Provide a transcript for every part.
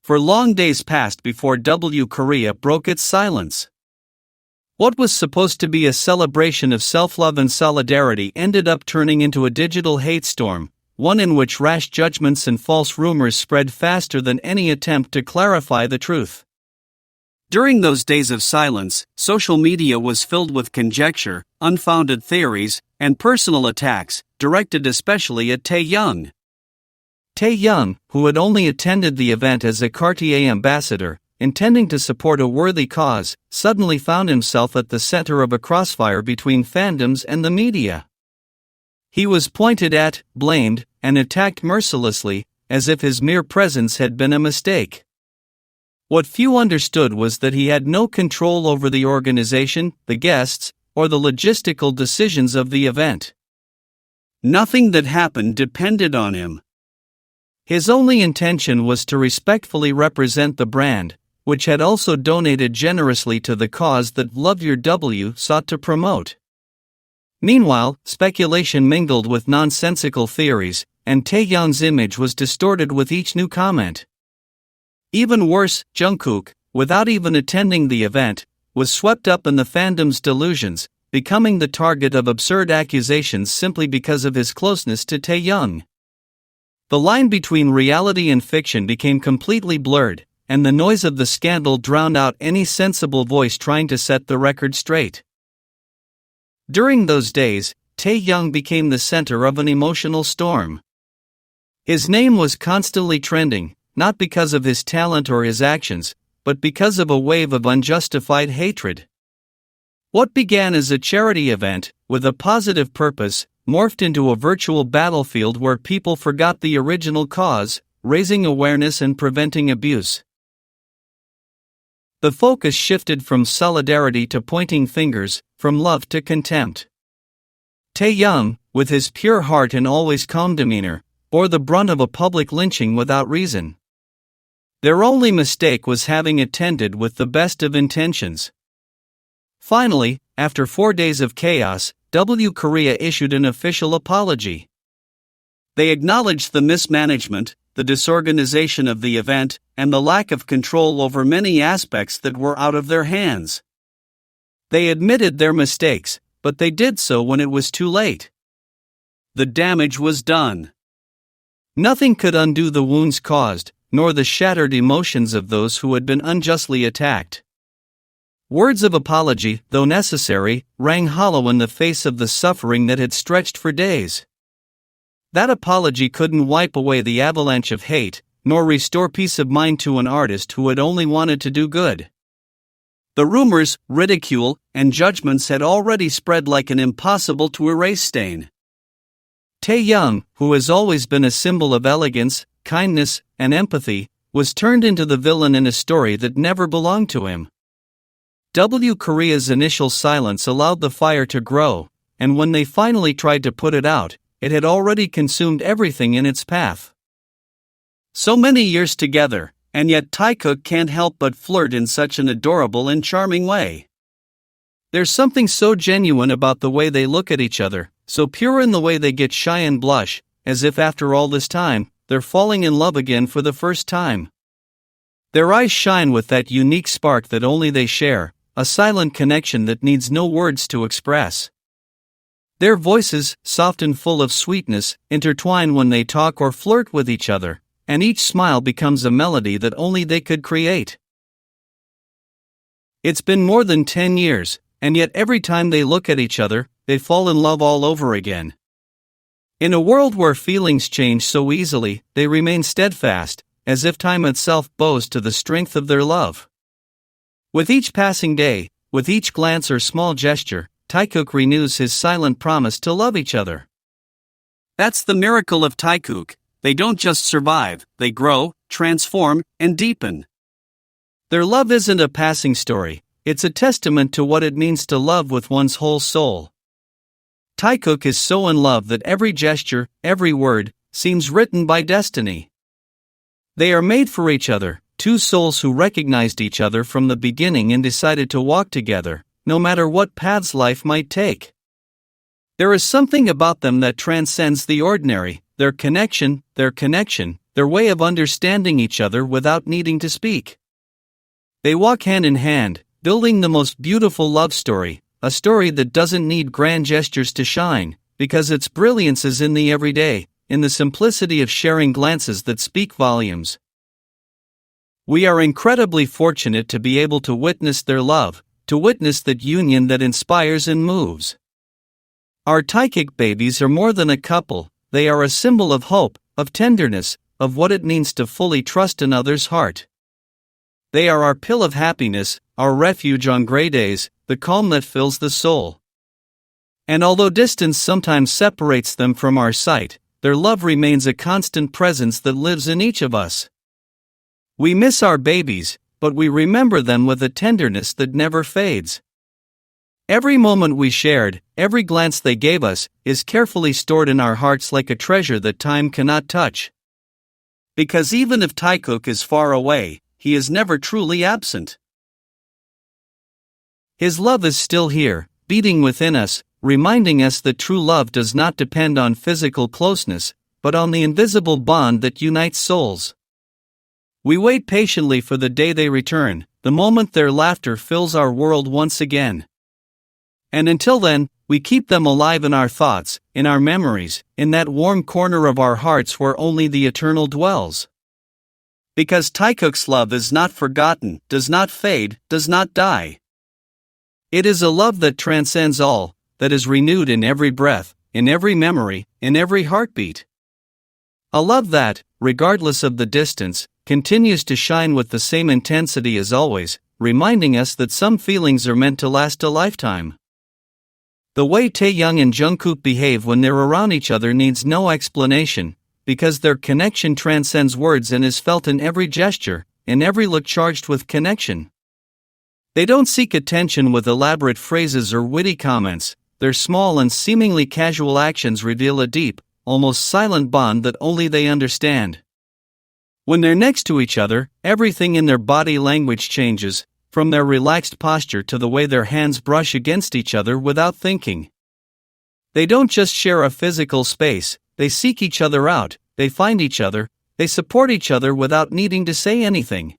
for long days passed before W Korea broke its silence. What was supposed to be a celebration of self-love and solidarity ended up turning into a digital hate storm, one in which rash judgments and false rumors spread faster than any attempt to clarify the truth. During those days of silence, social media was filled with conjecture, unfounded theories, and personal attacks, directed especially at Taehyung. Taehyung, who had only attended the event as a Cartier ambassador, intending to support a worthy cause, suddenly found himself at the center of a crossfire between fandoms and the media. He was pointed at, blamed, and attacked mercilessly, as if his mere presence had been a mistake. What few understood was that he had no control over the organization, the guests, or the logistical decisions of the event. Nothing that happened depended on him. His only intention was to respectfully represent the brand, which had also donated generously to the cause that Love Your W sought to promote. Meanwhile, speculation mingled with nonsensical theories, and Taehyung's image was distorted with each new comment. Even worse, JUNGKOOK, without even attending the event, was swept up in the fandom's delusions, becoming the target of absurd accusations simply because of his closeness to Taehyung. The line between reality and fiction became completely blurred, and the noise of the scandal drowned out any sensible voice trying to set the record straight. During those days, Taehyung became the center of an emotional storm. His name was constantly trending, not because of his talent or his actions, but because of a wave of unjustified hatred. What began as a charity event, with a positive purpose, morphed into a virtual battlefield where people forgot the original cause, raising awareness and preventing abuse. The focus shifted from solidarity to pointing fingers, from love to contempt. Taehyung, with his pure heart and always calm demeanor, bore the brunt of a public lynching without reason. Their only mistake was having attended with the best of intentions. Finally, after 4 days of chaos, W Korea issued an official apology. They acknowledged the mismanagement, the disorganization of the event, and the lack of control over many aspects that were out of their hands. They admitted their mistakes, but they did so when it was too late. The damage was done. Nothing could undo the wounds caused, nor the shattered emotions of those who had been unjustly attacked. Words of apology, though necessary, rang hollow in the face of the suffering that had stretched for days. That apology couldn't wipe away the avalanche of hate, nor restore peace of mind to an artist who had only wanted to do good. The rumors, ridicule, and judgments had already spread like an impossible-to-erase stain. Taehyung, who has always been a symbol of elegance, kindness, and empathy, was turned into the villain in a story that never belonged to him. W Korea's initial silence allowed the fire to grow, and when they finally tried to put it out, it had already consumed everything in its path. So many years together, and yet Taikook can't help but flirt in such an adorable and charming way. There's something so genuine about the way they look at each other, so pure in the way they get shy and blush, as if after all this time, they're falling in love again for the first time. Their eyes shine with that unique spark that only they share, a silent connection that needs no words to express. Their voices, soft and full of sweetness, intertwine when they talk or flirt with each other, and each smile becomes a melody that only they could create. It's been more than 10 years, and yet every time they look at each other, they fall in love all over again. In a world where feelings change so easily, they remain steadfast, as if time itself bows to the strength of their love. With each passing day, with each glance or small gesture, Taikook renews his silent promise to love each other. That's the miracle of Taikook. They don't just survive, they grow, transform, and deepen. Their love isn't a passing story, it's a testament to what it means to love with one's whole soul. Taikook is so in love that every gesture, every word, seems written by destiny. They are made for each other, two souls who recognized each other from the beginning and decided to walk together, no matter what paths life might take. There is something about them that transcends the ordinary, their connection, their their way of understanding each other without needing to speak. They walk hand in hand, building the most beautiful love story, a story that doesn't need grand gestures to shine, because its brilliance is in the everyday, in the simplicity of sharing glances that speak volumes. We are incredibly fortunate to be able to witness their love, to witness that union that inspires and moves. Our Taikook babies are more than a couple, they are a symbol of hope, of tenderness, of what it means to fully trust another's heart. They are our pill of happiness, our refuge on gray days, the calm that fills the soul. And although distance sometimes separates them from our sight, their love remains a constant presence that lives in each of us. We miss our babies, but we remember them with a tenderness that never fades. Every moment we shared, every glance they gave us, is carefully stored in our hearts like a treasure that time cannot touch. Because even if Taikook is far away, he is never truly absent. His love is still here, beating within us, reminding us that true love does not depend on physical closeness, but on the invisible bond that unites souls. We wait patiently for the day they return, the moment their laughter fills our world once again. And until then, we keep them alive in our thoughts, in our memories, in that warm corner of our hearts where only the eternal dwells. Because Taikook's love is not forgotten, does not fade, does not die. It is a love that transcends all, that is renewed in every breath, in every memory, in every heartbeat. A love that, regardless of the distance, continues to shine with the same intensity as always, reminding us that some feelings are meant to last a lifetime. The way Taehyung and JUNGKOOK behave when they're around each other needs no explanation, because their connection transcends words and is felt in every gesture, in every look charged with connection. They don't seek attention with elaborate phrases or witty comments, their small and seemingly casual actions reveal a deep, almost silent bond that only they understand. When they're next to each other, everything in their body language changes, from their relaxed posture to the way their hands brush against each other without thinking. They don't just share a physical space, they seek each other out, they find each other, they support each other without needing to say anything.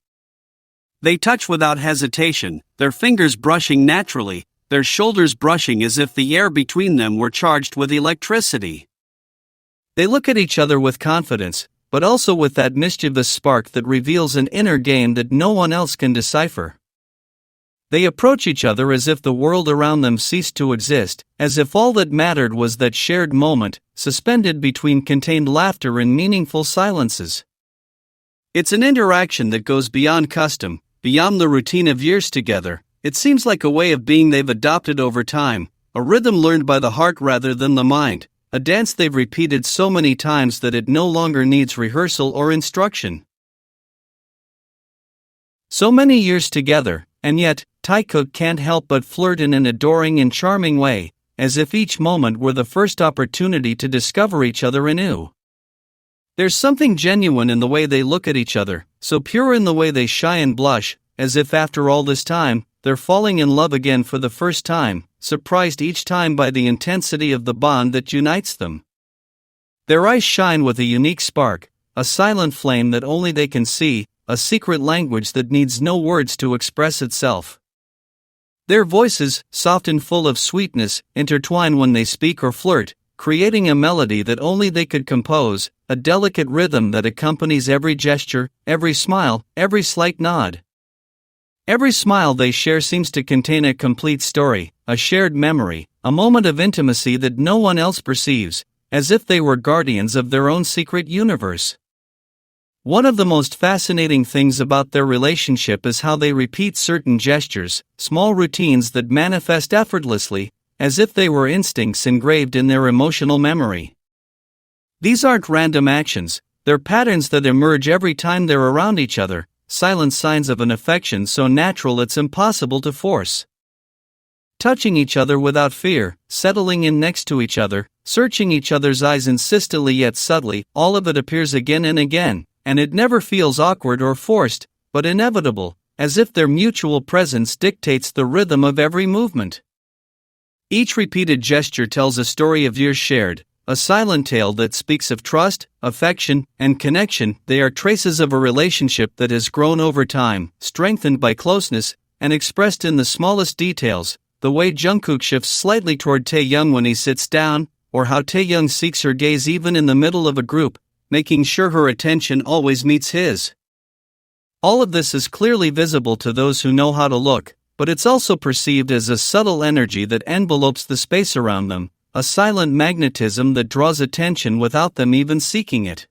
They touch without hesitation, their fingers brushing naturally, their shoulders brushing as if the air between them were charged with electricity. They look at each other with confidence, but also with that mischievous spark that reveals an inner game that no one else can decipher. They approach each other as if the world around them ceased to exist, as if all that mattered was that shared moment, suspended between contained laughter and meaningful silences. It's an interaction that goes beyond custom, beyond the routine of years together. It seems like a way of being they've adopted over time, a rhythm learned by the heart rather than the mind, a dance they've repeated so many times that it no longer needs rehearsal or instruction. So many years together, and yet, Taikook can't help but flirt in an adoring and charming way, as if each moment were the first opportunity to discover each other anew. There's something genuine in the way they look at each other, so pure in the way they shy and blush, as if after all this time, they're falling in love again for the first time, surprised each time by the intensity of the bond that unites them. Their eyes shine with a unique spark, a silent flame that only they can see, a secret language that needs no words to express itself. Their voices, soft and full of sweetness, intertwine when they speak or flirt, creating a melody that only they could compose, a delicate rhythm that accompanies every gesture, every smile, every slight nod. Every smile they share seems to contain a complete story, a shared memory, a moment of intimacy that no one else perceives, as if they were guardians of their own secret universe. One of the most fascinating things about their relationship is how they repeat certain gestures, small routines that manifest effortlessly, as if they were instincts engraved in their emotional memory. These aren't random actions, they're patterns that emerge every time they're around each other, silent signs of an affection so natural it's impossible to force. Touching each other without fear, settling in next to each other, searching each other's eyes insistently yet subtly, all of it appears again and again, and it never feels awkward or forced, but inevitable, as if their mutual presence dictates the rhythm of every movement. Each repeated gesture tells a story of years shared, a silent tale that speaks of trust, affection, and connection. They are traces of a relationship that has grown over time, strengthened by closeness, and expressed in the smallest details. The way Jungkook shifts slightly toward Taehyung when he sits down, or how Taehyung seeks her gaze even in the middle of a group, making sure her attention always meets his. All of this is clearly visible to those who know how to look, but it's also perceived as a subtle energy that envelopes the space around them, a silent magnetism that draws attention without them even seeking it.